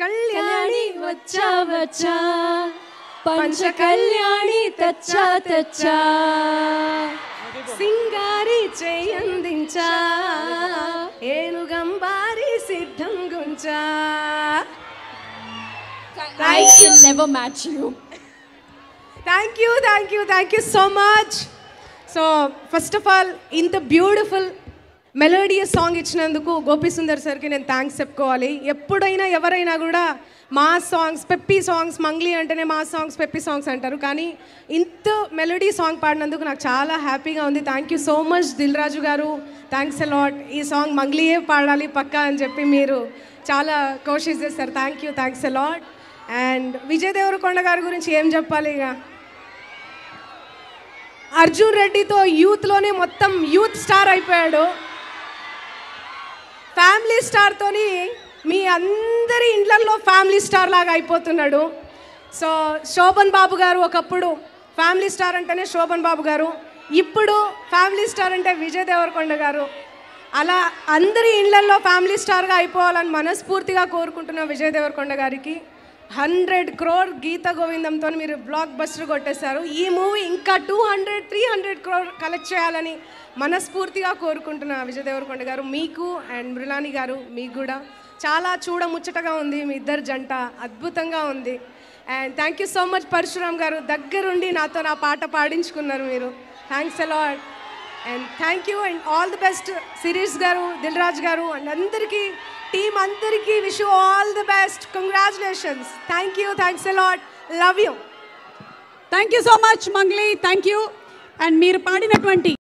కళ్యాణి వచ్చా వచ్చా పంచ కళ్యాణి తెచ్చా తెచ్చా సింగారి చేయందించా ఏనుగంబారి సిద్ధం గుంచా. I can never match you. Thank you so much. So first of all, ఇంత బ్యూటిఫుల్ మెలోడియస్ సాంగ్ ఇచ్చినందుకు గోపి సుందర్ సార్కి నేను థ్యాంక్స్ చెప్పుకోవాలి. ఎప్పుడైనా ఎవరైనా కూడా మా సాంగ్స్ పెప్పీ సాంగ్స్ మంగ్లీ అంటేనే మా సాంగ్స్ పెప్పీ సాంగ్స్ అంటారు, కానీ ఇంత మెలోడీ సాంగ్ పాడినందుకు నాకు చాలా హ్యాపీగా ఉంది. Thank you so much Dil Raju గారు, థ్యాంక్స్ అలాట్. ఈ సాంగ్ మంగ్లీయే పాడాలి పక్కా అని చెప్పి మీరు చాలా కోషిష్ చేస్తారు. Thanks a lot. And Vijay Devarakonda గారి గురించి ఏం చెప్పాలి, ఇక అర్జున్ రెడ్డితో యూత్లోనే మొత్తం యూత్ స్టార్ అయిపోయాడు. ఫ్యామిలీ స్టార్తోని మీ అందరి ఇండ్లల్లో ఫ్యామిలీ స్టార్ లాగా అయిపోతున్నాడు. సో శోభన్ బాబు గారు ఒకప్పుడు ఫ్యామిలీ స్టార్ అంటేనే శోభన్ బాబు గారు, ఇప్పుడు ఫ్యామిలీ స్టార్ అంటే విజయ్ దేవరకొండ గారు. అలా అందరి ఇండ్లల్లో ఫ్యామిలీ స్టార్గా అయిపోవాలని మనస్ఫూర్తిగా కోరుకుంటున్న విజయ్ దేవరకొండ గారికి 100 crore గీత గోవిందంతో మీరు బ్లాక్ బస్టర్ కొట్టేశారు. ఈ మూవీ ఇంకా 200-300 crore కలెక్ట్ చేయాలని మనస్ఫూర్తిగా కోరుకుంటున్న విజయ్ దేవరకొండ గారు, మీకు అండ్ మృణాలి గారు మీకు కూడా చాలా చూడముచ్చటగా ఉంది. మీ ఇద్దరు జంట అద్భుతంగా ఉంది. And thank you so much Parashuram garu, దగ్గరుండి నాతో నా పాట పాడించుకున్నారు మీరు. Thanks a lot and thank you and all the best Sirish garu, Dil Raj garu and అందరికీ టీమ్ అందరికీ wish you all the best. Congratulations. Thanks a lot. Love you. Thank you so much, Mangli. Thank you. And మీరు పాడినటువంటి